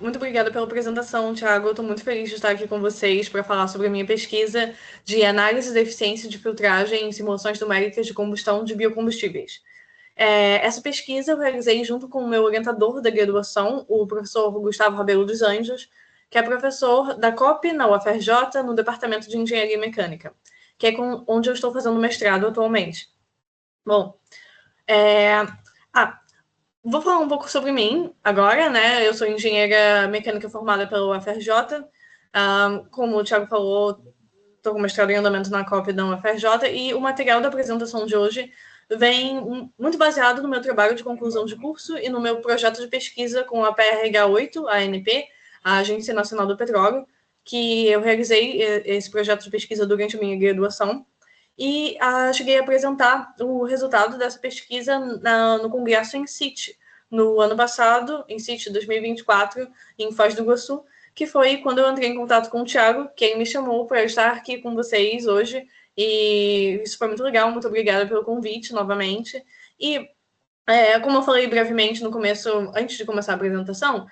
Muito obrigada pela apresentação, Thiago. Eu estou muito feliz de estar aqui com vocês para falar sobre a minha pesquisa de análise da eficiência de filtragem em simulações numéricas de combustão de biocombustíveis. Essa pesquisa eu realizei junto com o meu orientador da graduação, o professor Gustavo Rabelo dos Anjos, que é professor da COP na UFRJ, no Departamento de Engenharia Mecânica, que é onde eu estou fazendo mestrado atualmente. Bom, vou falar um pouco sobre mim agora, né? Eu sou engenheira mecânica formada pela UFRJ. Como o Thiago falou, estou com mestrado em andamento na COP da UFRJ e o material da apresentação de hoje vem muito baseado no meu trabalho de conclusão de curso e no meu projeto de pesquisa com a PRH8, a ANP, a Agência Nacional do Petróleo, que eu realizei esse projeto de pesquisa durante a minha graduação e cheguei a apresentar o resultado dessa pesquisa no Congresso em CIT, no ano passado, em CIT 2024, em Foz do Iguaçu, que foi quando eu entrei em contato com o Thiago, quem me chamou para estar aqui com vocês hoje, e isso foi muito legal, muito obrigada pelo convite novamente. E, como eu falei brevemente no começo, antes de começar a apresentação,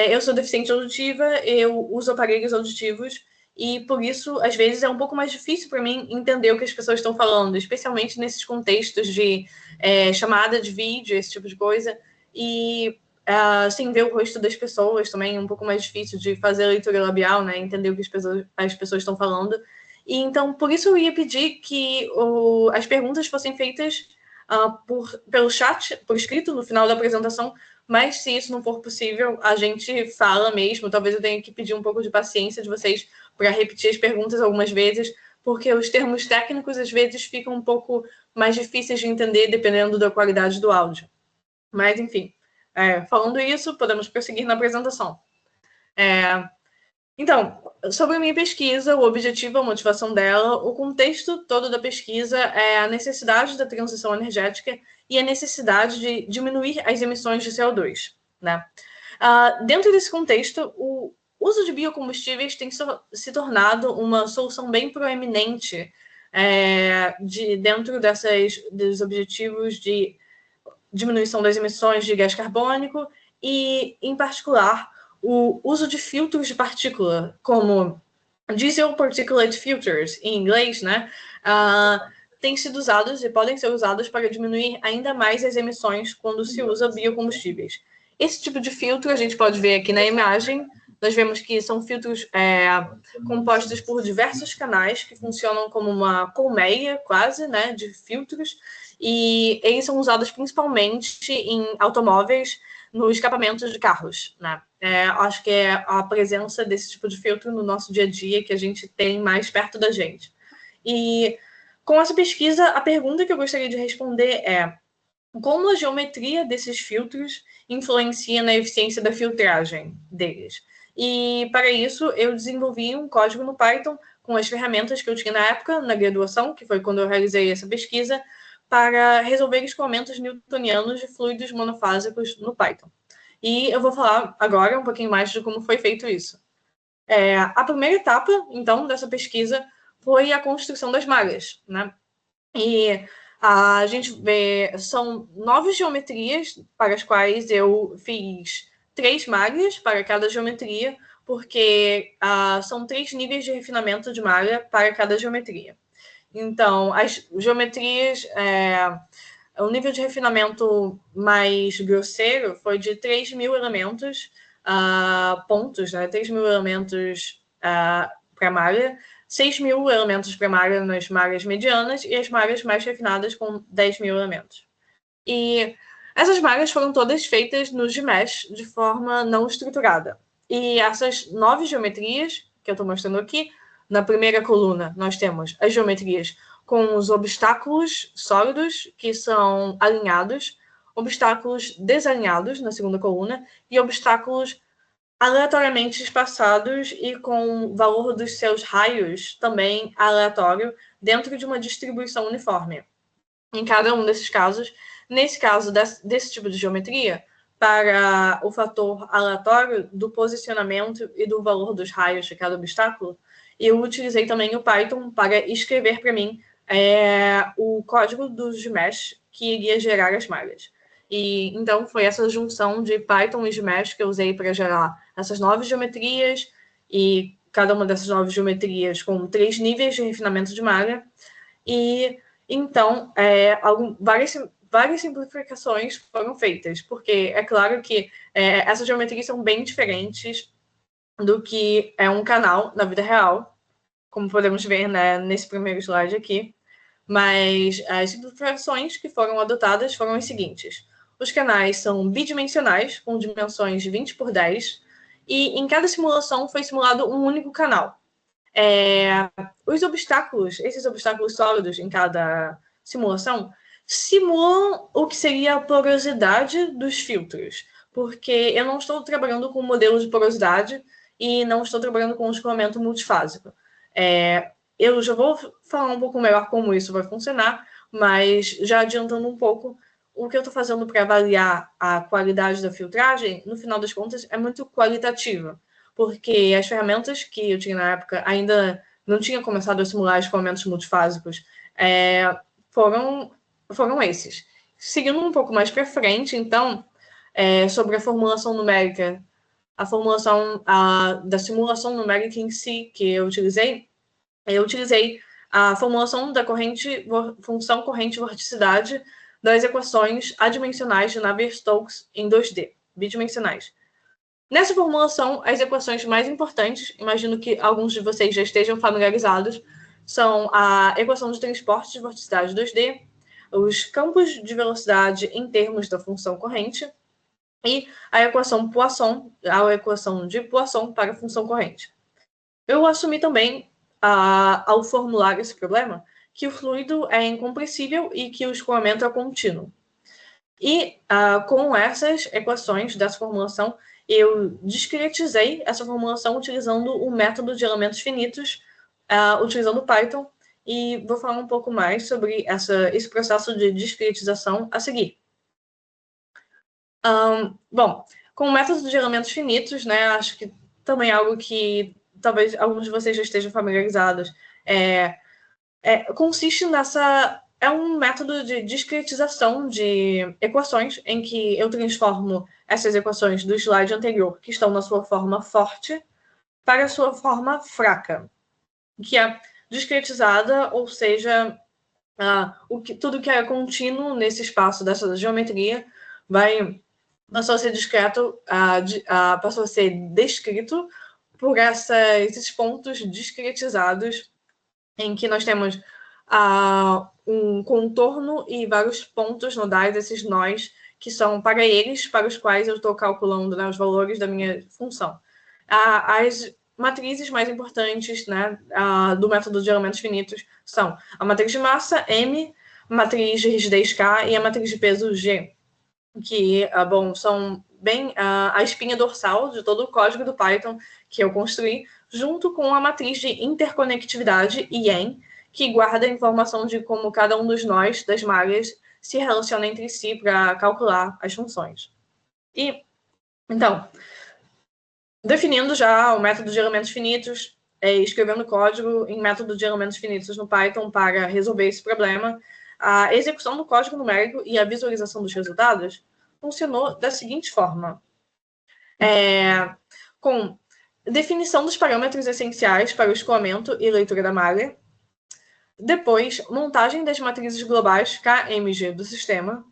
eu sou deficiente auditiva, eu uso aparelhos auditivos, e por isso, às vezes, é um pouco mais difícil para mim entender o que as pessoas estão falando, especialmente nesses contextos de chamada de vídeo, esse tipo de coisa, e sem ver o rosto das pessoas também, é um pouco mais difícil de fazer a leitura labial, né, entender o que as pessoas estão falando. E então, por isso eu ia pedir que as perguntas fossem feitas pelo chat, por escrito, no final da apresentação, mas se isso não for possível, a gente fala mesmo. Talvez eu tenha que pedir um pouco de paciência de vocês para repetir as perguntas algumas vezes, porque os termos técnicos às vezes ficam um pouco mais difíceis de entender dependendo da qualidade do áudio. Mas, enfim, falando isso, podemos prosseguir na apresentação. Então, sobre a minha pesquisa, o objetivo, a motivação dela, o contexto todo da pesquisa é a necessidade da transição energética e a necessidade de diminuir as emissões de CO2, né? Dentro desse contexto, o uso de biocombustíveis tem se tornado uma solução bem proeminente dentro dos objetivos de diminuição das emissões de gás carbônico e, em particular, o uso de filtros de partícula, como diesel particulate filters, em inglês, né? Têm sido usados e podem ser usados para diminuir ainda mais as emissões quando se usa biocombustíveis. Esse tipo de filtro a gente pode ver aqui na imagem. Nós vemos que são filtros compostos por diversos canais que funcionam como uma colmeia, quase, né, de filtros, e eles são usados principalmente em automóveis, no escapamento de carros, né? Acho que é a presença desse tipo de filtro no nosso dia a dia que a gente tem mais perto da gente. E com essa pesquisa, a pergunta que eu gostaria de responder é: como a geometria desses filtros influencia na eficiência da filtragem deles? E para isso, eu desenvolvi um código no Python com as ferramentas que eu tinha na época, na graduação, que foi quando eu realizei essa pesquisa, para resolver escoamentos newtonianos de fluidos monofásicos no Python. E eu vou falar agora um pouquinho mais de como foi feito isso. A primeira etapa, então, dessa pesquisa foi a construção das malhas, né? E a gente vê, são 9 geometrias para as quais eu fiz 3 malhas para cada geometria, porque são 3 níveis de refinamento de malha para cada geometria. Então, as geometrias, o nível de refinamento mais grosseiro foi de 3.000 elementos, pontos, né? 3.000 elementos para malha, 6.000 elementos para malha nas malhas medianas e as malhas mais refinadas com 10.000 elementos. E essas malhas foram todas feitas no GMesh de forma não estruturada. E essas 9 geometrias que eu estou mostrando aqui, na primeira coluna nós temos as geometrias com os obstáculos sólidos, que são alinhados, obstáculos desalinhados na segunda coluna e obstáculos aleatoriamente espaçados e com o valor dos seus raios também aleatório dentro de uma distribuição uniforme. Em cada um desses casos, nesse caso desse tipo de geometria, para o fator aleatório do posicionamento e do valor dos raios de cada obstáculo, eu utilizei também o Python para escrever para mim o código do GMesh que iria gerar as malhas. E então foi essa junção de Python e de Mesh que eu usei para gerar essas novas geometrias, e cada uma dessas novas geometrias com 3 níveis de refinamento de malha. E então várias simplificações foram feitas, porque é claro que essas geometrias são bem diferentes do que é um canal na vida real, como podemos ver, né, nesse primeiro slide aqui. Mas as simplificações que foram adotadas foram as seguintes. Os canais são bidimensionais, com dimensões de 20 por 10, e em cada simulação foi simulado um único canal. Esses obstáculos sólidos em cada simulação, simulam o que seria a porosidade dos filtros, porque eu não estou trabalhando com modelos de porosidade e não estou trabalhando com escoamento multifásico. Eu já vou falar um pouco melhor como isso vai funcionar, mas já adiantando um pouco, o que eu estou fazendo para avaliar a qualidade da filtragem, no final das contas, é muito qualitativa, porque as ferramentas que eu tinha na época ainda não tinha começado a simular escoamentos multifásicos, foram esses. Seguindo um pouco mais para frente, então, sobre a formulação numérica, a formulação da simulação numérica em si que eu utilizei a formulação da função corrente vorticidade das equações adimensionais de Navier-Stokes em 2D, bidimensionais. Nessa formulação, as equações mais importantes, imagino que alguns de vocês já estejam familiarizados, são a equação de transporte de vorticidade 2D, os campos de velocidade em termos da função corrente e a equação de Poisson para a função corrente. Eu assumi também, ao formular esse problema, que o fluido é incompressível e que o escoamento é contínuo. E com essas equações dessa formulação, eu discretizei essa formulação utilizando o método de elementos finitos, utilizando Python, e vou falar um pouco mais sobre esse processo de discretização a seguir. Bom, com o método de elementos finitos, né, acho que também é algo que talvez alguns de vocês já estejam familiarizados, consiste é um método de discretização de equações em que eu transformo essas equações do slide anterior, que estão na sua forma forte, para a sua forma fraca, que é discretizada, ou seja, tudo que é contínuo nesse espaço dessa geometria passou a ser passou a ser descrito por esses pontos discretizados, em que nós temos um contorno e vários pontos nodais, esses nós, que são para os quais eu estou calculando, né, os valores da minha função. As matrizes mais importantes, né, do método de elementos finitos são a matriz de massa, M, a matriz de rigidez K e a matriz de peso G, que são bem a espinha dorsal de todo o código do Python que eu construí, junto com a matriz de interconectividade, IEM, que guarda a informação de como cada um dos nós das malhas se relaciona entre si para calcular as funções. E, então, definindo já o método de elementos finitos, escrevendo código em método de elementos finitos no Python para resolver esse problema, a execução do código numérico e a visualização dos resultados funcionou da seguinte forma. Com definição dos parâmetros essenciais para o escoamento e leitura da malha, depois, montagem das matrizes globais KMG do sistema,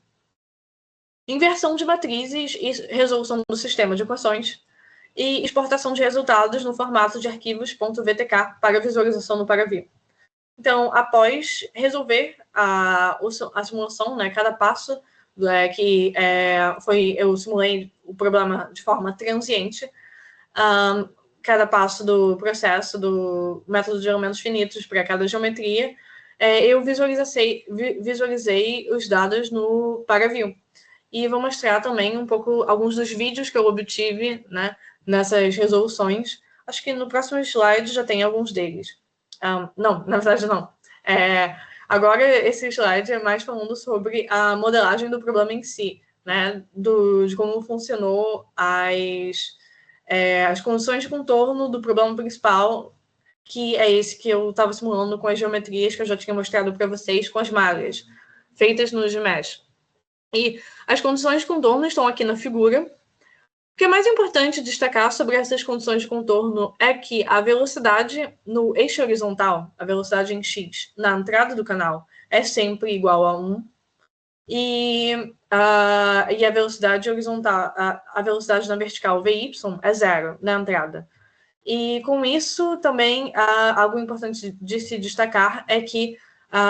inversão de matrizes e resolução do sistema de equações, e exportação de resultados no formato de arquivos .vtk para visualização no ParaView. Então, após resolver a simulação, né, cada passo eu simulei o problema de forma transiente, cada passo do processo do método de elementos finitos para cada geometria, eu visualizei os dados no ParaView. E vou mostrar também um pouco alguns dos vídeos que eu obtive, né, nessas resoluções. Acho que no próximo slide já tem alguns deles. Não, na verdade não. Agora esse slide é mais falando sobre a modelagem do problema em si, né, de como funcionou as condições de contorno do problema principal, que é esse que eu estava simulando com as geometrias que eu já tinha mostrado para vocês, com as malhas feitas no Gmesh. E as condições de contorno estão aqui na figura. O que é mais importante destacar sobre essas condições de contorno é que a velocidade no eixo horizontal, a velocidade em x, na entrada do canal, é sempre igual a 1. E a velocidade horizontal, a velocidade na vertical, VY, é 0 na entrada. E com isso, também, algo importante de se destacar é que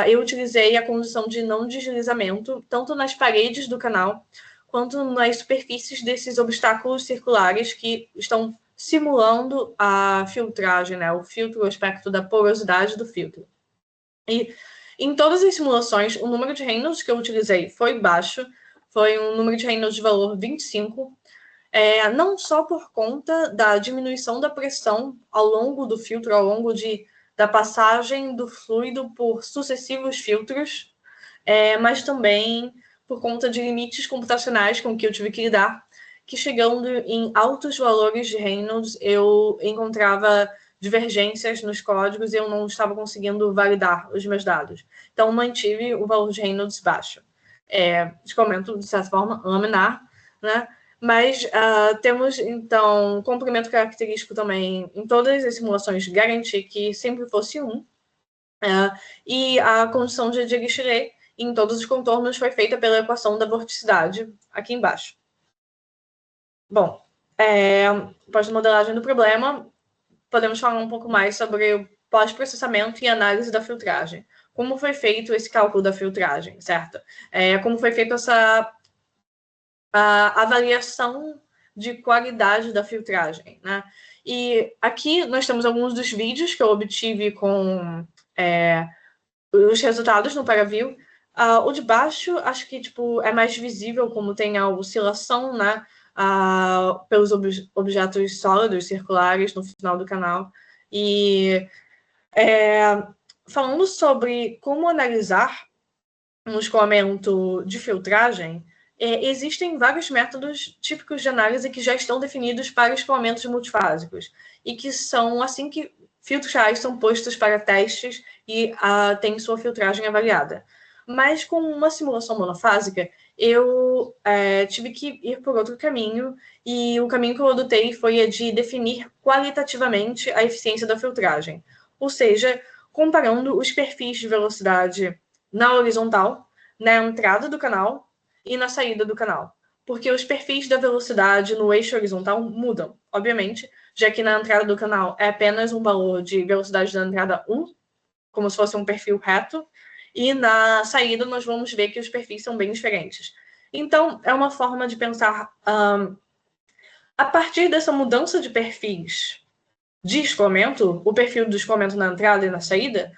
eu utilizei a condição de não deslizamento, tanto nas paredes do canal, quanto nas superfícies desses obstáculos circulares que estão simulando a filtragem, né? O filtro, o aspecto da porosidade do filtro. E em todas as simulações, o número de Reynolds que eu utilizei foi baixo, foi um número de Reynolds de valor 25, não só por conta da diminuição da pressão ao longo do filtro, ao longo da passagem do fluido por sucessivos filtros, mas também por conta de limites computacionais com que eu tive que lidar, que chegando em altos valores de Reynolds, eu encontrava divergências nos códigos e eu não estava conseguindo validar os meus dados. Então, mantive o valor de Reynolds baixo. Descomento, de certa forma, laminar, né? Mas temos, então, comprimento característico também em todas as simulações, garantir que sempre fosse 1. E a condição de Dirichlet em todos os contornos foi feita pela equação da vorticidade, aqui embaixo. Bom, pós-modelagem do problema, podemos falar um pouco mais sobre o pós-processamento e análise da filtragem. Como foi feito esse cálculo da filtragem, certo? Como foi feita essa avaliação de qualidade da filtragem, né? E aqui nós temos alguns dos vídeos que eu obtive com os resultados no ParaView. O de baixo, acho que é mais visível como tem a oscilação, né? Pelos objetos sólidos, circulares, no final do canal. E falando sobre como analisar um escoamento de filtragem, existem vários métodos típicos de análise que já estão definidos para escoamentos multifásicos e que são assim que filtros reais são postos para testes e tem sua filtragem avaliada. Mas com uma simulação monofásica, eu tive que ir por outro caminho, e o caminho que eu adotei foi a de definir qualitativamente a eficiência da filtragem, ou seja, comparando os perfis de velocidade na horizontal, na entrada do canal e na saída do canal. Porque os perfis da velocidade no eixo horizontal mudam, obviamente, já que na entrada do canal é apenas um valor de velocidade da entrada 1, como se fosse um perfil reto, e na saída nós vamos ver que os perfis são bem diferentes. Então, é uma forma de pensar a partir dessa mudança de perfis de escoamento, o perfil do escoamento na entrada e na saída,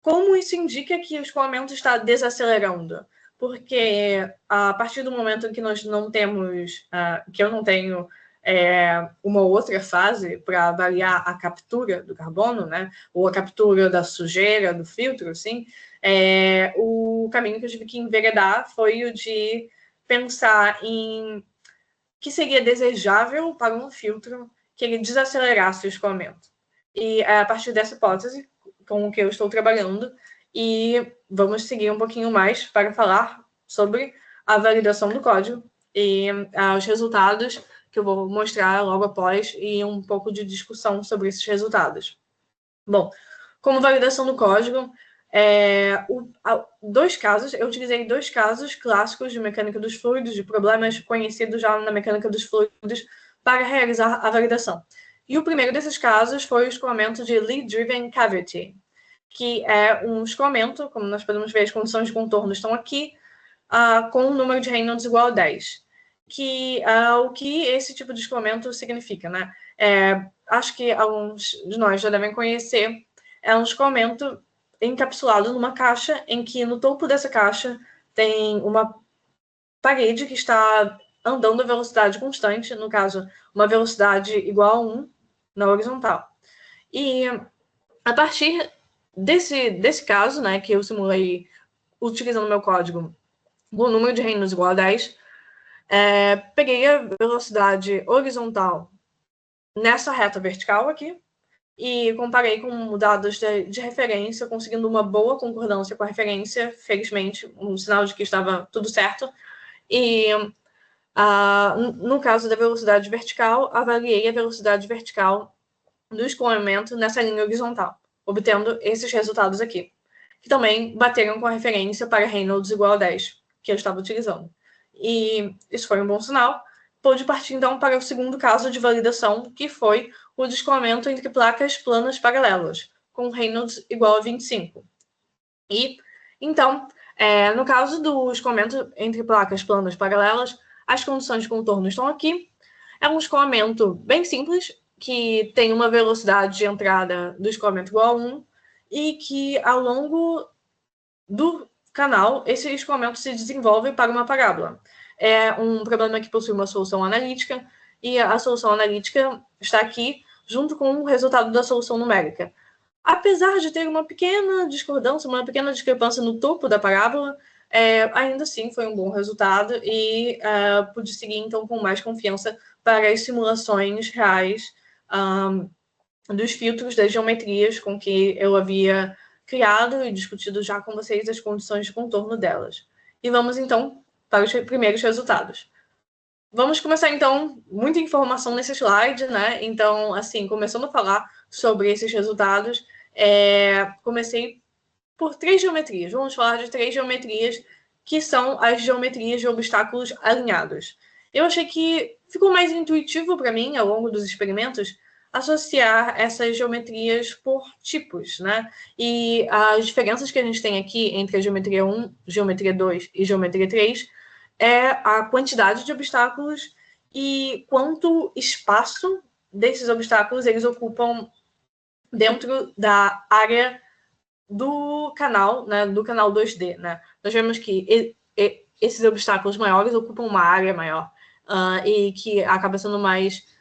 como isso indica que o escoamento está desacelerando? Porque a partir do momento em que nós não temos, que eu não tenho uma outra fase para avaliar a captura do carbono, né, ou a captura da sujeira do filtro, assim, o caminho que eu tive que enveredar foi o de pensar em que seria desejável para um filtro que ele desacelerasse o escoamento. E é a partir dessa hipótese com que eu estou trabalhando, e vamos seguir um pouquinho mais para falar sobre a validação do código e os resultados que eu vou mostrar logo após e um pouco de discussão sobre esses resultados. Bom, como validação do código, eu utilizei 2 casos clássicos de mecânica dos fluidos, de problemas conhecidos já na mecânica dos fluidos, para realizar a validação. E o primeiro desses casos foi o escoamento de Lie-Driven Cavity, que é um escoamento, como nós podemos ver, as condições de contorno estão aqui, com um número de Reynolds igual a 10. O que esse tipo de escoamento significa, né? Acho que alguns de nós já devem conhecer, é um escoamento encapsulado numa caixa, em que no topo dessa caixa tem uma parede que está andando a velocidade constante, no caso, uma velocidade igual a 1 na horizontal. E a partir desse caso, né, que eu simulei utilizando meu código, o número de Reynolds igual a 10, peguei a velocidade horizontal nessa reta vertical aqui, e comparei com dados de referência, conseguindo uma boa concordância com a referência, felizmente, um sinal de que estava tudo certo. E no caso da velocidade vertical, avaliei a velocidade vertical do escoamento nessa linha horizontal, obtendo esses resultados aqui, que também bateram com a referência para Reynolds igual a 10, que eu estava utilizando. E isso foi um bom sinal. Pude partir, então, para o segundo caso de validação, que foi o descolamento entre placas planas paralelas, com Reynolds igual a 25. E, então, no caso do escoamento entre placas planas paralelas, as condições de contorno estão aqui. É um escoamento bem simples, que tem uma velocidade de entrada do escoamento igual a 1, e que, ao longo do canal, esse escoamento se desenvolve para uma parábola. É um problema que possui uma solução analítica, e a solução analítica está aqui, junto com o resultado da solução numérica. Apesar de ter uma pequena discordância, uma pequena discrepância no topo da parábola, ainda assim foi um bom resultado e pude seguir, então, com mais confiança para as simulações reais dos filtros das geometrias com que eu havia criado e discutido já com vocês as condições de contorno delas. E vamos, então, para os primeiros resultados. Vamos começar, então, muita informação nesse slide, né? Então, assim, começando a falar sobre esses resultados, comecei por 3 geometrias. Vamos falar de 3 geometrias que são as geometrias de obstáculos alinhados. Eu achei que ficou mais intuitivo para mim, ao longo dos experimentos, associar essas geometrias por tipos, né? E as diferenças que a gente tem aqui entre a geometria 1, geometria 2 e geometria 3 é a quantidade de obstáculos e quanto espaço desses obstáculos eles ocupam dentro da área do canal, né, do canal 2D, né? Nós vemos que esses obstáculos maiores ocupam uma área maior e que acaba sendo mais...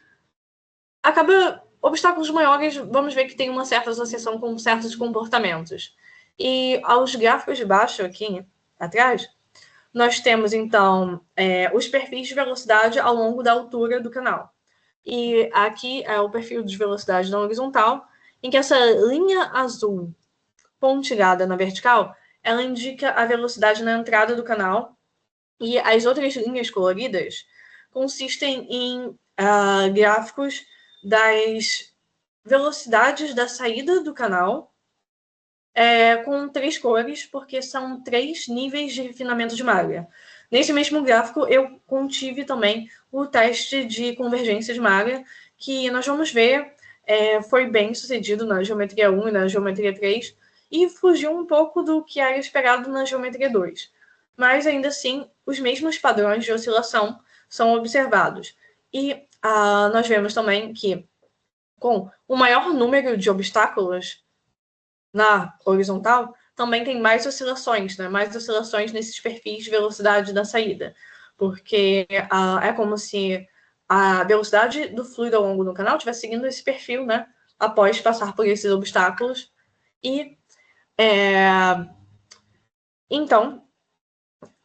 Obstáculos maiores, vamos ver que tem uma certa associação com certos comportamentos. E aos gráficos de baixo, aqui atrás, nós temos, então, os perfis de velocidade ao longo da altura do canal. E aqui é o perfil de velocidade na horizontal, em que essa linha azul pontilhada na vertical, ela indica a velocidade na entrada do canal, e as outras linhas coloridas consistem em gráficos das velocidades da saída do canal, com 3 cores, porque são 3 níveis de refinamento de malha. Nesse mesmo gráfico, eu contive também o teste de convergência de malha, que nós vamos ver foi bem sucedido na geometria 1 e na geometria 3, e fugiu um pouco do que era esperado na geometria 2. Mas, ainda assim, os mesmos padrões de oscilação são observados. E nós vemos também que, com o maior número de obstáculos na horizontal, também tem mais oscilações, né? Mais oscilações nesses perfis de velocidade da saída. Porque é como se a velocidade do fluido ao longo do canal estivesse seguindo esse perfil, né? Após passar por esses obstáculos. E, então,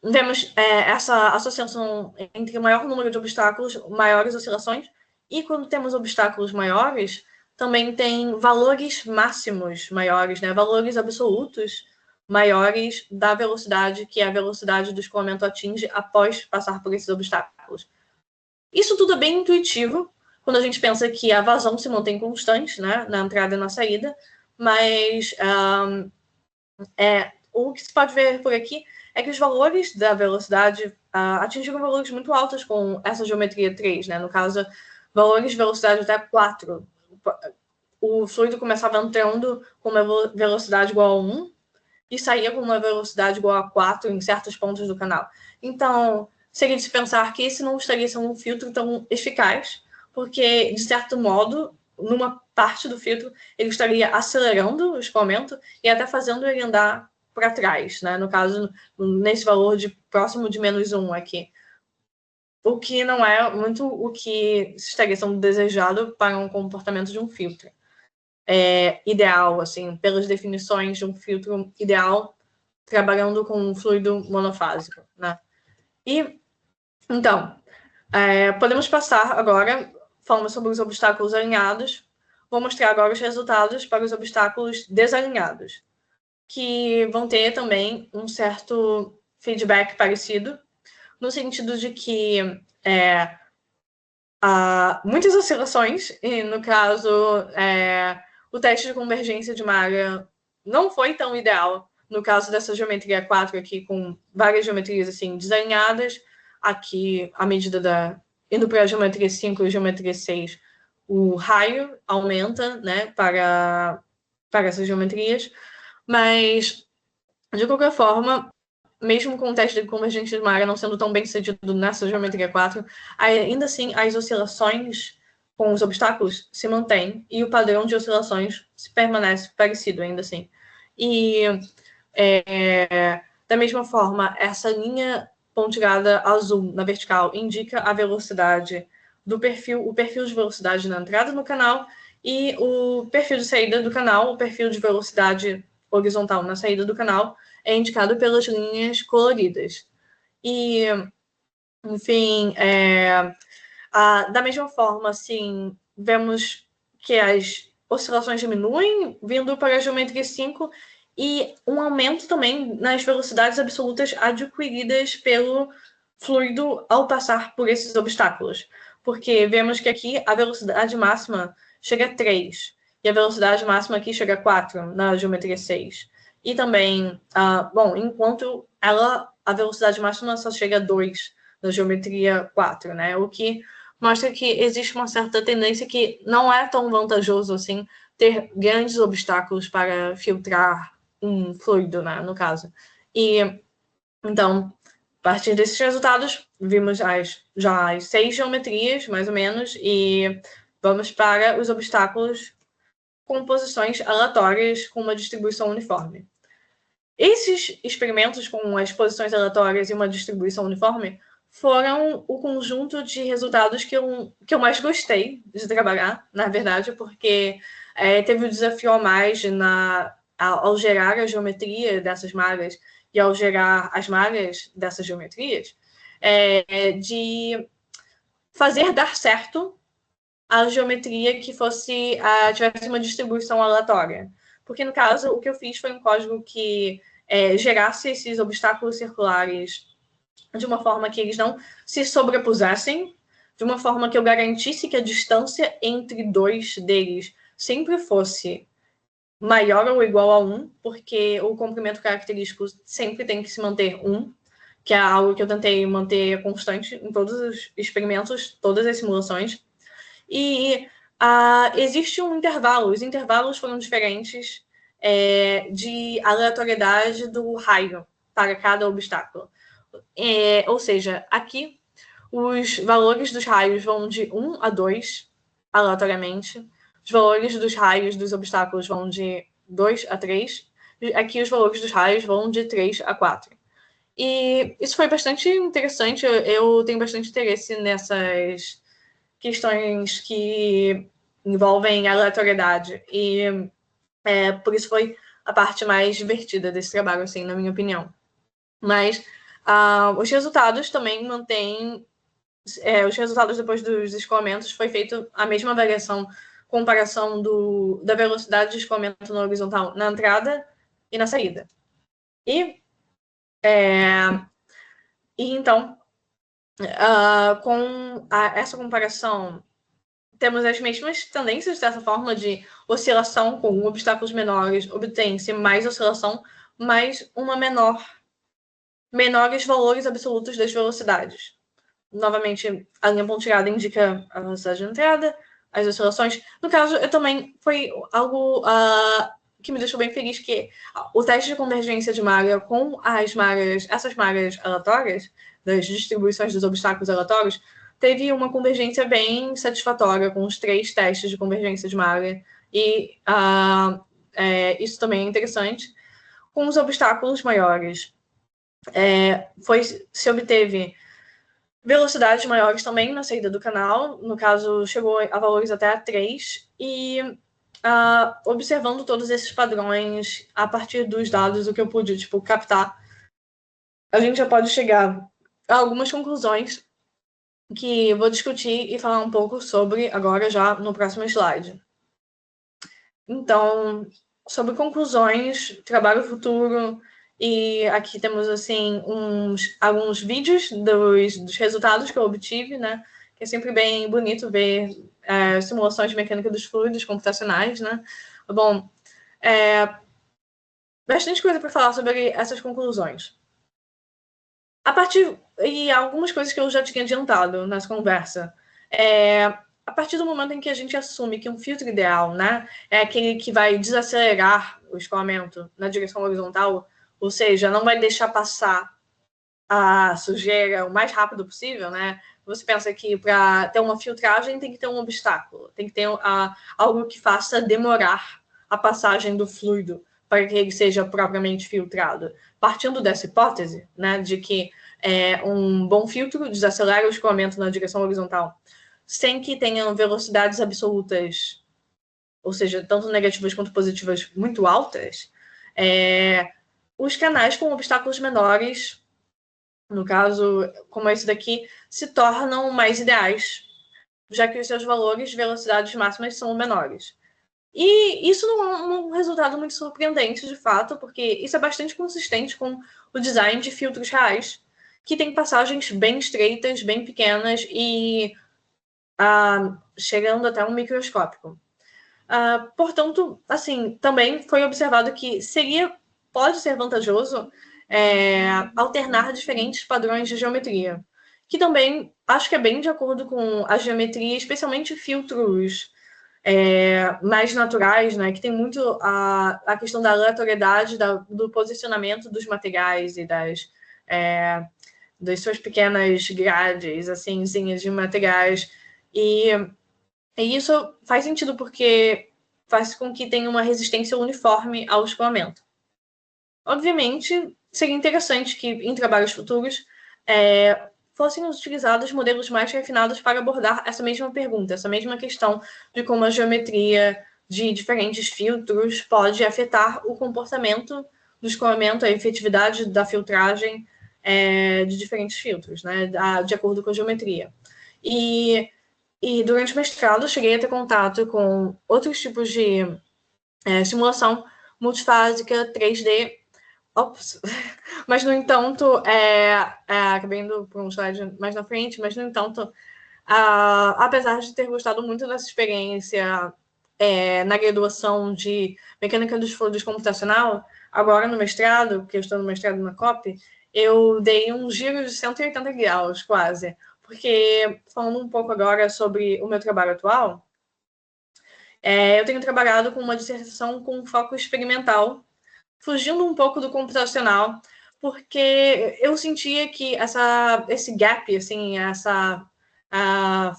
vemos essa associação entre o maior número de obstáculos, maiores oscilações, e quando temos obstáculos maiores, também tem valores máximos maiores, né? Valores absolutos maiores da velocidade, que é a velocidade do escoamento atinge após passar por esses obstáculos. Isso tudo é bem intuitivo, quando a gente pensa que a vazão se mantém constante, né? Na entrada e na saída, mas o que se pode ver por aqui é que os valores da velocidade atingiram valores muito altos com essa geometria 3, né? No caso, valores de velocidade até 4. O fluido começava entrando com uma velocidade igual a 1 e saía com uma velocidade igual a 4 em certos pontos do canal. Então, seria de se pensar que esse não estaria sendo um filtro tão eficaz, porque, de certo modo, numa parte do filtro, ele estaria acelerando o escoamento e até fazendo ele andar para trás, né? No caso, nesse valor de próximo de menos 1 aqui. O que não é muito o que estaria sendo desejado para um comportamento de um filtro. Ideal, assim, pelas definições de um filtro ideal, trabalhando com um fluido monofásico, né? E, então, podemos passar agora, falando sobre os obstáculos alinhados, vou mostrar agora os resultados para os obstáculos desalinhados, que vão ter também um certo feedback parecido, no sentido de que há muitas oscilações, e no caso, o teste de convergência de malha não foi tão ideal no caso dessa geometria 4 aqui, com várias geometrias assim desalinhadas. Aqui, à medida indo para a geometria 5 e geometria 6, o raio aumenta, né, para essas geometrias. Mas, de qualquer forma, mesmo com o teste de convergência de malha não sendo tão bem sucedido nessa geometria 4, ainda assim as oscilações com os obstáculos se mantêm e o padrão de oscilações permanece parecido ainda assim. E da mesma forma, essa linha pontilhada azul na vertical indica a velocidade do perfil, o perfil de velocidade na entrada no canal, e o perfil de saída do canal, o perfil de velocidade horizontal na saída do canal, é indicado pelas linhas coloridas. E, enfim, da mesma forma, assim, vemos que as oscilações diminuem vindo para a geometria 5 e um aumento também nas velocidades absolutas adquiridas pelo fluido ao passar por esses obstáculos. Porque vemos que aqui a velocidade máxima chega a 3 e a velocidade máxima aqui chega a 4 na geometria 6. E também, enquanto a velocidade máxima só chega a 2 na geometria 4, né? O que mostra que existe uma certa tendência que não é tão vantajoso assim ter grandes obstáculos para filtrar um fluido, né, no caso. E, então, a partir desses resultados, vimos já as 6 geometrias, mais ou menos, e vamos para os obstáculos com posições aleatórias com uma distribuição uniforme. Esses experimentos com as posições aleatórias e uma distribuição uniforme foram o conjunto de resultados que eu mais gostei de trabalhar, na verdade, porque teve o desafio a mais ao gerar a geometria dessas malhas e ao gerar as malhas dessas geometrias, de fazer dar certo a geometria que tivesse uma distribuição aleatória. Porque, no caso, o que eu fiz foi um código que gerasse esses obstáculos circulares de uma forma que eles não se sobrepusessem, de uma forma que eu garantisse que a distância entre dois deles sempre fosse maior ou igual a 1, porque o comprimento característico sempre tem que se manter 1, que é algo que eu tentei manter constante em todos os experimentos, todas as simulações. E existe um intervalo. Os intervalos foram diferentes de aleatoriedade do raio para cada obstáculo. Ou seja, aqui os valores dos raios vão de 1 a 2, aleatoriamente. Os valores dos raios dos obstáculos vão de 2 a 3. Aqui os valores dos raios vão de 3 a 4. E isso foi bastante interessante. Eu tenho bastante interesse nessas questões que envolvem aleatoriedade. E por isso foi a parte mais divertida desse trabalho, assim, na minha opinião. Mas os resultados também mantêm... os resultados depois dos escoamentos foi feita a mesma comparação da velocidade de escoamento no horizontal na entrada e na saída. E então, com essa comparação, temos as mesmas tendências dessa forma de oscilação com obstáculos menores, obtém-se mais oscilação, mas menores valores absolutos das velocidades. Novamente, a linha pontilhada indica a velocidade de entrada, as oscilações. No caso, eu também foi algo que me deixou bem feliz, que o teste de convergência de malha com essas malhas aleatórias, das distribuições dos obstáculos aleatórios, teve uma convergência bem satisfatória com os 3 testes de convergência de malha. E isso também é interessante. Com os obstáculos maiores, se obteve velocidades maiores também na saída do canal, no caso, chegou a valores até a 3, e observando todos esses padrões, a partir dos dados, o que eu pude captar, a gente já pode chegar a algumas conclusões que vou discutir e falar um pouco sobre agora já no próximo slide. Então, sobre conclusões, trabalho futuro, e aqui temos, assim, alguns vídeos dos resultados que eu obtive, né? Que é sempre bem bonito ver simulações de mecânica dos fluidos computacionais, né? Bom, bastante coisa para falar sobre essas conclusões. E algumas coisas que eu já tinha adiantado nessa conversa. A partir do momento em que a gente assume que um filtro ideal, né, é aquele que vai desacelerar o escoamento na direção horizontal, ou seja, não vai deixar passar a sujeira o mais rápido possível, né? Você pensa que para ter uma filtragem tem que ter um obstáculo, tem que ter algo que faça demorar a passagem do fluido para que ele seja propriamente filtrado. Partindo dessa hipótese, né, de que um bom filtro desacelera o escoamento na direção horizontal, sem que tenham velocidades absolutas, ou seja, tanto negativas quanto positivas muito altas, os canais com obstáculos menores, no caso, como esse daqui, se tornam mais ideais, já que os seus valores de velocidades máximas são menores. E isso não é um resultado muito surpreendente, de fato, porque isso é bastante consistente com o design de filtros reais, que tem passagens bem estreitas, bem pequenas e chegando até um microscópico. Portanto, assim, também foi observado que pode ser vantajoso alternar diferentes padrões de geometria, que também acho que é bem de acordo com a geometria, especialmente filtros mais naturais, né, que tem muito a questão da aleatoriedade do posicionamento dos materiais e das suas pequenas grades, assim, de materiais. E isso faz sentido porque faz com que tenha uma resistência uniforme ao escoamento. Obviamente, seria interessante que em trabalhos futuros fossem utilizados modelos mais refinados para abordar essa mesma pergunta, essa mesma questão de como a geometria de diferentes filtros pode afetar o comportamento do escoamento, a efetividade da filtragem de diferentes filtros, né, de acordo com a geometria. E durante o mestrado, eu cheguei a ter contato com outros tipos de simulação multifásica, 3D. Ops. Mas, no entanto, acabei indo para um slide mais na frente, mas, no entanto, apesar de ter gostado muito dessa experiência na graduação de mecânica dos fluidos computacional, agora no mestrado, que eu estou no mestrado na COP, eu dei um giro de 180 graus, quase. Porque, falando um pouco agora sobre o meu trabalho atual, eu tenho trabalhado com uma dissertação com foco experimental, fugindo um pouco do computacional, porque eu sentia que esse gap, assim, essa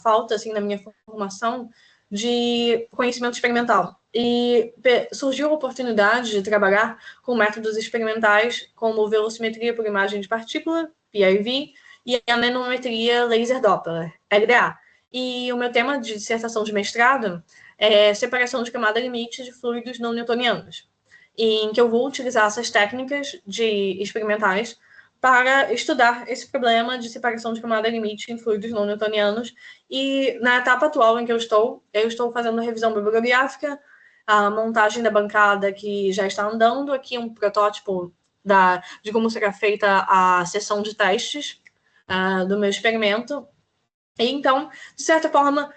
falta assim, na minha formação de conhecimento experimental. E surgiu a oportunidade de trabalhar com métodos experimentais como velocimetria por imagem de partícula, PIV, e a nanometria laser Doppler, LDA. E o meu tema de dissertação de mestrado é separação de camada limite de fluidos não newtonianos, em que eu vou utilizar essas técnicas experimentais para estudar esse problema de separação de camada limite em fluidos não newtonianos. E na etapa atual em que eu estou fazendo revisão bibliográfica, a montagem da bancada que já está andando, aqui um protótipo de como será feita a sessão de testes do meu experimento. E então, de certa forma,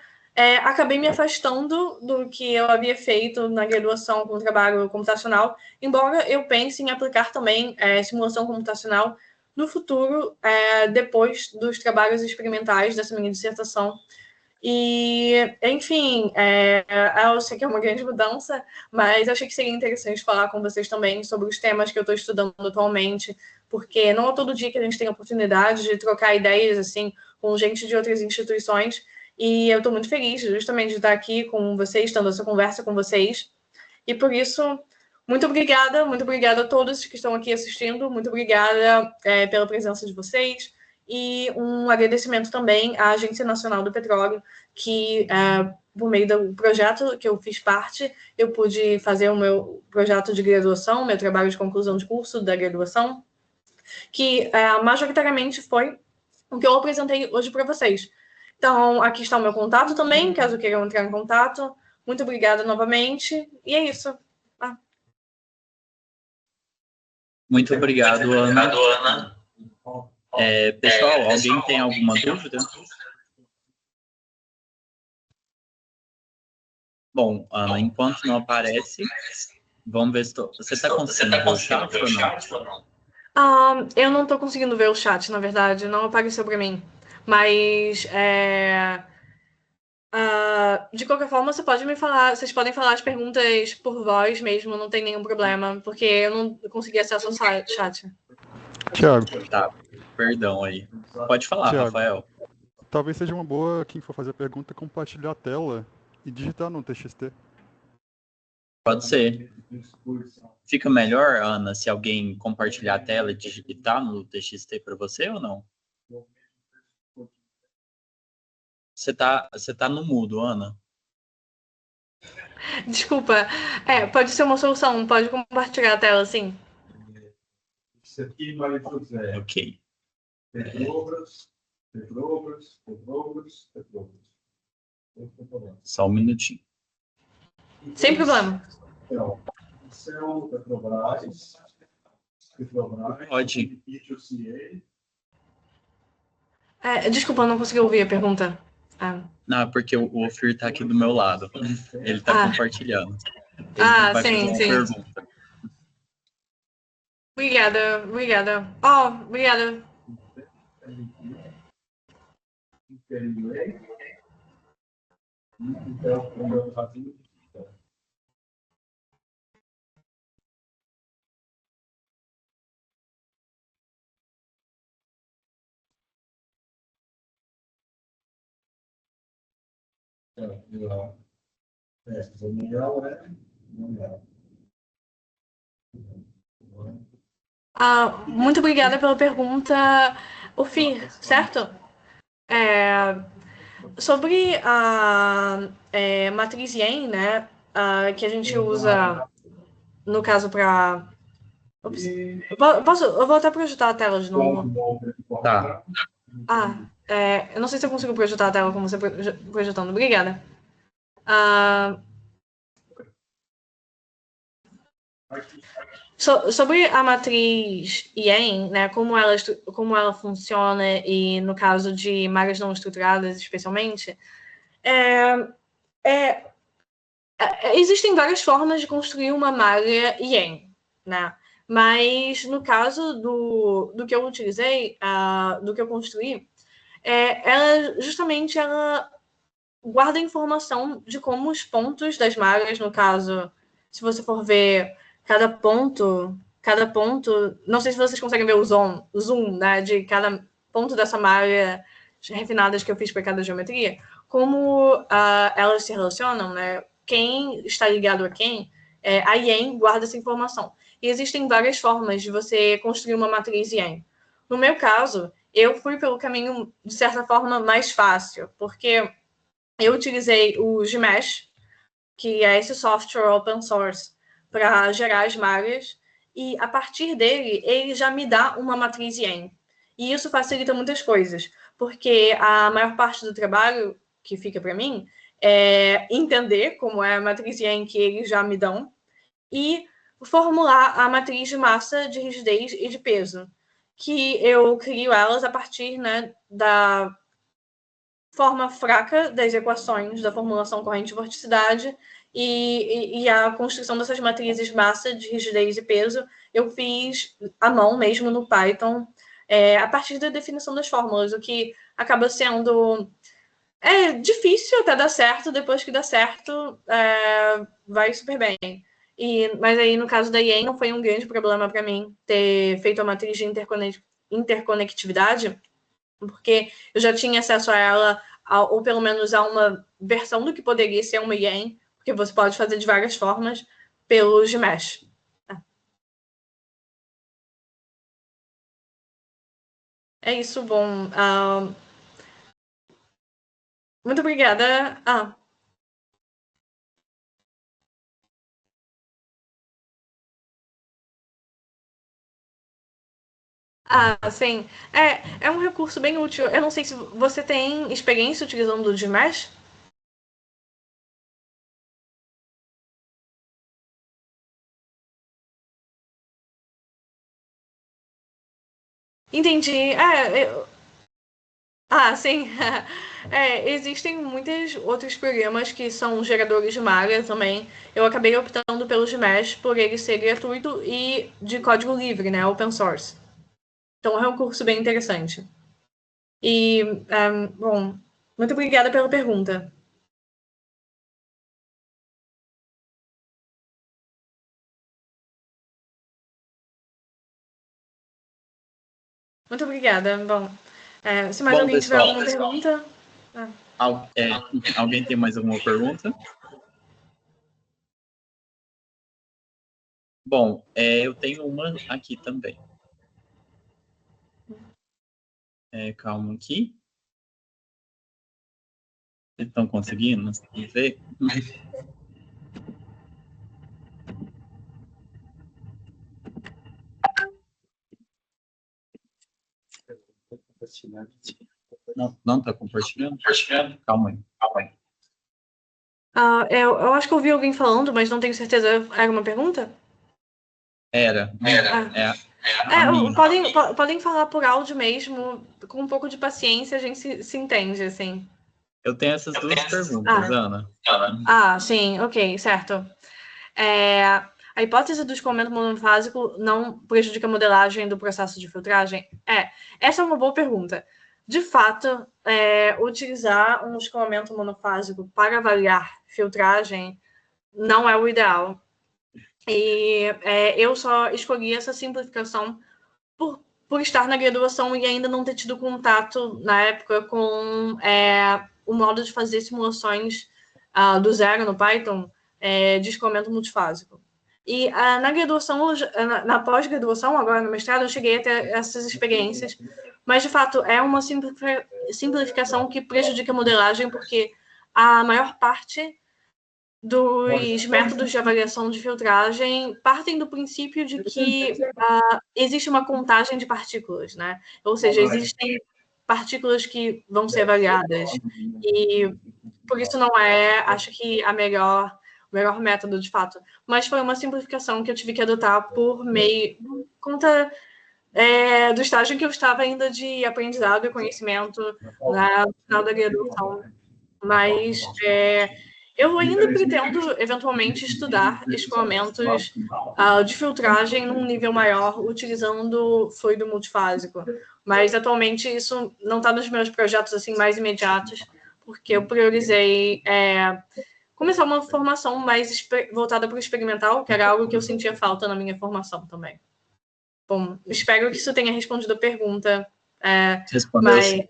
acabei me afastando do que eu havia feito na graduação com o trabalho computacional, embora eu pense em aplicar também simulação computacional no futuro, depois dos trabalhos experimentais dessa minha dissertação. E, enfim, eu sei que é uma grande mudança, mas achei que seria interessante falar com vocês também sobre os temas que eu estou estudando atualmente, porque não é todo dia que a gente tem a oportunidade de trocar ideias assim com gente de outras instituições, e eu estou muito feliz justamente de estar aqui com vocês, tendo essa conversa com vocês, e por isso, muito obrigada a todos que estão aqui assistindo, muito obrigada pela presença de vocês, e um agradecimento também à Agência Nacional do Petróleo, que, por meio do projeto que eu fiz parte, eu pude fazer o meu projeto de graduação, meu trabalho de conclusão de curso da graduação, que majoritariamente foi o que eu apresentei hoje para vocês. Então, aqui está o meu contato também, caso queiram entrar em contato. Muito obrigada novamente. E é isso. Muito obrigado, Ana. Pessoal, alguém tem alguma dúvida? Bom, Ana, enquanto não aparece, vamos ver se você está conseguindo ver o chat ou não? Eu não estou conseguindo ver o chat, na verdade. Não apareceu para mim. Mas, de qualquer forma, vocês podem falar as perguntas por voz mesmo, não tem nenhum problema, porque eu não consegui acesso ao chat. Tiago. Tá, perdão aí. Pode falar, Thiago, Rafael. Talvez seja uma boa, quem for fazer a pergunta, compartilhar a tela e digitar no TXT. Pode ser. Fica melhor, Ana, se alguém compartilhar a tela e digitar no TXT para você ou não? Você tá no mudo, Ana. Desculpa. Pode ser uma solução. Pode compartilhar a tela, sim. Isso aqui, Maria José. Ok. Petrovas. Só um minutinho. Sem problema. Então, isso é o Petrobras. Pode. Desculpa, eu não consegui ouvir a pergunta. Não, porque o Ofir tá aqui do meu lado. Ele tá compartilhando. Ele vai fazer uma pergunta. Obrigada. Obrigada. Então, o meu ratinho. Muito obrigada pela pergunta, Ofir, certo? Sobre a matriz Yen, né, que a gente usa, no caso, para... Eu vou até projetar a tela de novo. Tá. Eu não sei se eu consigo projetar a tela como você projetando. Obrigada. Sobre a matriz Yen, né, como ela funciona e no caso de malhas não estruturadas, especialmente, existem várias formas de construir uma malha Yen, né? Mas no caso do que eu utilizei, do que eu construí, ela guarda informação de como os pontos das malhas, no caso, se você for ver cada ponto, não sei se vocês conseguem ver o zoom, né, de cada ponto dessa malha refinadas que eu fiz para cada geometria, como elas se relacionam, né? Quem está ligado a quem, a Yen guarda essa informação. E existem várias formas de você construir uma matriz Yen. No meu caso, eu fui pelo caminho, de certa forma, mais fácil, porque eu utilizei o Gmesh, que é esse software open source, para gerar as malhas, e a partir dele, ele já me dá uma matriz Yen. E isso facilita muitas coisas, porque a maior parte do trabalho que fica para mim é entender como é a matriz Yen que eles já me dão e formular a matriz de massa, de rigidez e de peso, que eu crio elas a partir, né, da forma fraca das equações da formulação corrente-vorticidade e a construção dessas matrizes massa, de rigidez e peso, eu fiz à mão mesmo no Python, a partir da definição das fórmulas, o que acaba sendo difícil até dar certo, depois que dá certo, vai super bem. Mas aí, no caso da Yen, não foi um grande problema para mim ter feito a matriz de interconectividade, porque eu já tinha acesso a ela, ou pelo menos a uma versão do que poderia ser uma Yen, porque você pode fazer de várias formas pelo Gmesh. É isso, bom. Muito obrigada. Sim. É um recurso bem útil. Eu não sei se você tem experiência utilizando o Gmesh. Entendi. Sim. Existem muitos outros programas que são geradores de malha também. Eu acabei optando pelo Gmesh por ele ser gratuito e de código livre, né? Open source. Então é um curso bem interessante. E, bom, muito obrigada pela pergunta. Muito obrigada. Bom, se mais alguém tiver alguma pergunta... Alguém tem mais alguma pergunta? Bom, eu tenho uma aqui também. Calma aqui. Vocês estão conseguindo ver? Não está compartilhando? Calma aí. Eu acho que eu ouvi alguém falando, mas não tenho certeza. Era uma pergunta? Era. Podem falar por áudio mesmo, com um pouco de paciência a gente se entende, assim. Eu tenho essas duas perguntas, Ana. Sim, ok, certo. A hipótese do escoamento monofásico não prejudica a modelagem do processo de filtragem? Essa é uma boa pergunta. De fato, utilizar um escoamento monofásico para avaliar filtragem não é o ideal. E eu só escolhi essa simplificação por estar na graduação e ainda não ter tido contato, na época, com o modo de fazer simulações do zero no Python de escoamento multifásico. E na graduação, na pós-graduação, agora no mestrado, eu cheguei a ter essas experiências, mas, de fato, é uma simplificação que prejudica a modelagem, porque a maior parte dos métodos de avaliação de filtragem partem do princípio de que existe uma contagem de partículas, né? Ou seja, existem partículas que vão ser avaliadas. E por isso não acho que, o melhor método, de fato. Mas foi uma simplificação que eu tive que adotar por conta do estágio em que eu estava ainda de aprendizado e conhecimento na final da graduação. Mas eu ainda pretendo, eventualmente, estudar escoamentos de filtragem num nível maior, utilizando fluido multifásico. Mas, atualmente, isso não está nos meus projetos assim, mais imediatos, porque eu priorizei começar uma formação mais voltada para o experimental, que era algo que eu sentia falta na minha formação também. Bom, espero que isso tenha respondido a pergunta. Respondeu sim.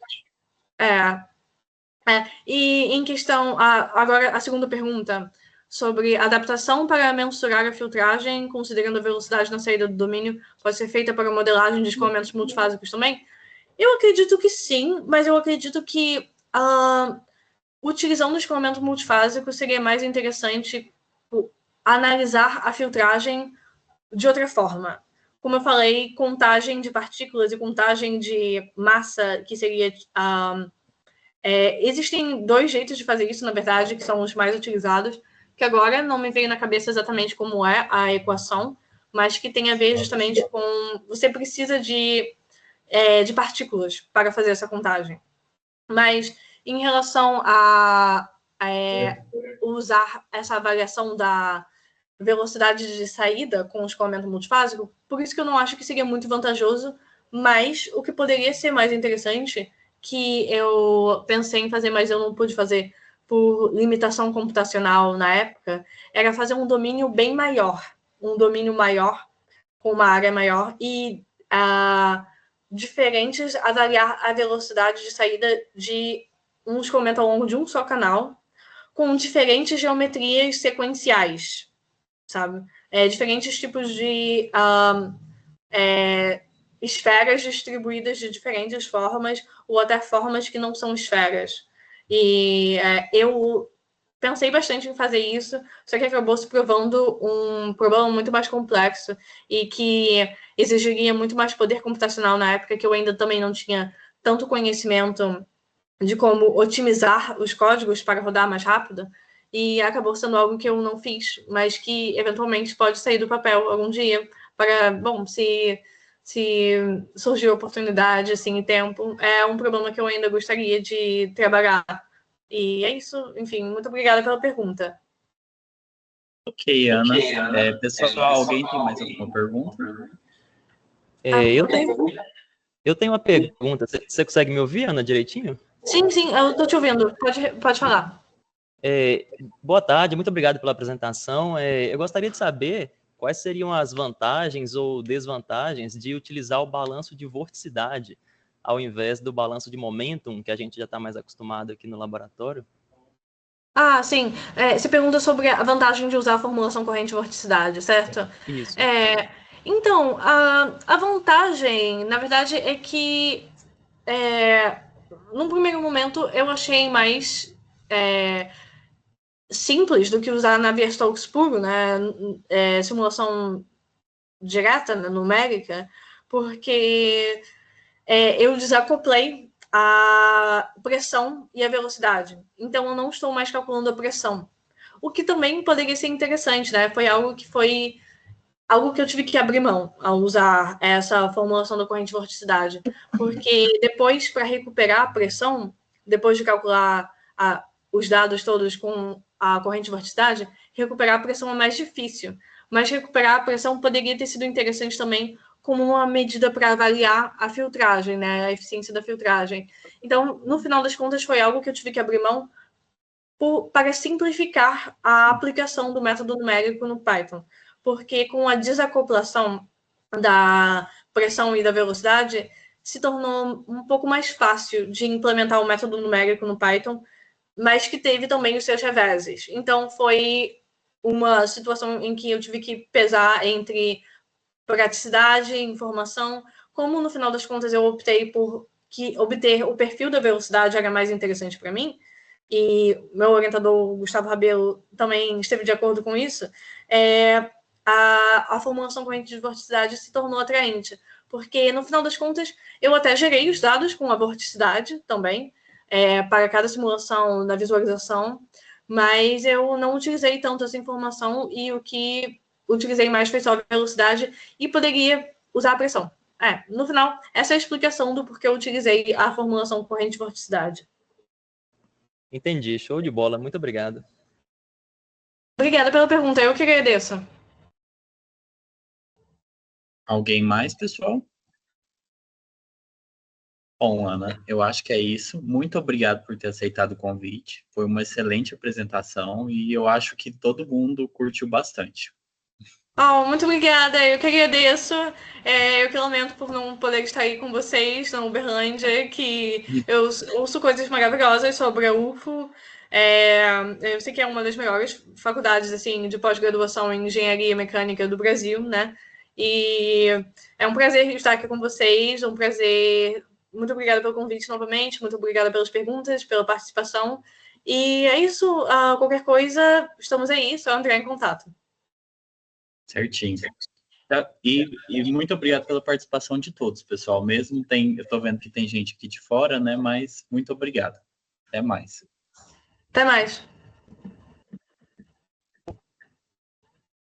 E em questão, agora a segunda pergunta, sobre adaptação para mensurar a filtragem, considerando a velocidade na saída do domínio, pode ser feita para modelagem de escoamentos multifásicos também? Eu acredito que sim, mas eu acredito que utilizando o escoamento multifásico seria mais interessante analisar a filtragem de outra forma. Como eu falei, contagem de partículas e contagem de massa, que seria... existem dois jeitos de fazer isso, na verdade, que são os mais utilizados, que agora não me veio na cabeça exatamente como é a equação, mas que tem a ver justamente com... Você precisa de partículas para fazer essa contagem. Mas, em relação a usar essa avaliação da velocidade de saída com o escoamento multifásico, por isso que eu não acho que seria muito vantajoso, mas o que poderia ser mais interessante, que eu pensei em fazer, mas eu não pude fazer por limitação computacional na época, era fazer um domínio bem maior, um domínio maior, com uma área maior, e avaliar a velocidade de saída de um escoamento ao longo de um só canal, com diferentes geometrias sequenciais, sabe? Diferentes tipos de esferas distribuídas de diferentes formas, ou até formas que não são esferas. E eu pensei bastante em fazer isso, só que acabou se provando um problema muito mais complexo e que exigiria muito mais poder computacional na época, que eu ainda também não tinha tanto conhecimento de como otimizar os códigos para rodar mais rápido, e acabou sendo algo que eu não fiz, mas que eventualmente pode sair do papel algum dia, para, bom, se se surgir oportunidade, assim, e tempo, é um problema que eu ainda gostaria de trabalhar. E é isso, enfim, muito obrigada pela pergunta. Ok, Ana. Pessoal, alguém tem mais alguma pergunta? Eu tenho uma pergunta. Você consegue me ouvir, Ana, direitinho? Sim, eu estou te ouvindo. Pode falar. Boa tarde, muito obrigado pela apresentação. Eu gostaria de saber quais seriam as vantagens ou desvantagens de utilizar o balanço de vorticidade ao invés do balanço de momentum, que a gente já está mais acostumado aqui no laboratório. Ah, sim. Você pergunta sobre a vantagem de usar a formulação corrente-vorticidade, certo? Isso. Então, a vantagem, na verdade, é que, num primeiro momento, eu achei mais simples do que usar Navier-Stokes puro, né? Simulação direta, né, numérica, porque eu desacoplei a pressão e a velocidade. Então, eu não estou mais calculando a pressão. O que também poderia ser interessante, né? Foi algo que eu tive que abrir mão ao usar essa formulação da corrente de vorticidade. Porque depois, para recuperar a pressão, depois de calcular os dados todos com a corrente de vorticidade, recuperar a pressão é mais difícil. Mas recuperar a pressão poderia ter sido interessante também como uma medida para avaliar a filtragem, né? A eficiência da filtragem. Então, no final das contas, foi algo que eu tive que abrir mão para simplificar a aplicação do método numérico no Python. Porque com a desacoplação da pressão e da velocidade, se tornou um pouco mais fácil de implementar o método numérico no Python, mas que teve também os seus reveses. Então, foi uma situação em que eu tive que pesar entre praticidade, informação, como no final das contas eu optei por que obter o perfil da velocidade era mais interessante para mim, e meu orientador, Gustavo Rabelo, também esteve de acordo com isso, a formulação corrente de vorticidade se tornou atraente, porque no final das contas eu até gerei os dados com a vorticidade também, para cada simulação na visualização, mas eu não utilizei tanto essa informação e o que utilizei mais foi só a velocidade e poderia usar a pressão. No final, essa é a explicação do porquê eu utilizei a formulação corrente de vorticidade. Entendi, show de bola, muito obrigado. Obrigada pela pergunta, eu que agradeço. Alguém mais, pessoal? Bom, Ana, eu acho que é isso. Muito obrigado por ter aceitado o convite. Foi uma excelente apresentação e eu acho que todo mundo curtiu bastante. Muito obrigada, eu que agradeço. Eu que lamento por não poder estar aí com vocês na Uberlândia, que eu ouço coisas maravilhosas sobre a UFO. Eu sei que é uma das melhores faculdades assim, de pós-graduação em engenharia mecânica do Brasil, né? E é um prazer estar aqui com vocês, um prazer. Muito obrigada pelo convite novamente, muito obrigada pelas perguntas, pela participação. E é isso, qualquer coisa, estamos aí, só entrar em contato. Certinho. E muito obrigado pela participação de todos, pessoal. Mesmo eu estou vendo que tem gente aqui de fora, né? Mas muito obrigado. Até mais. Até mais.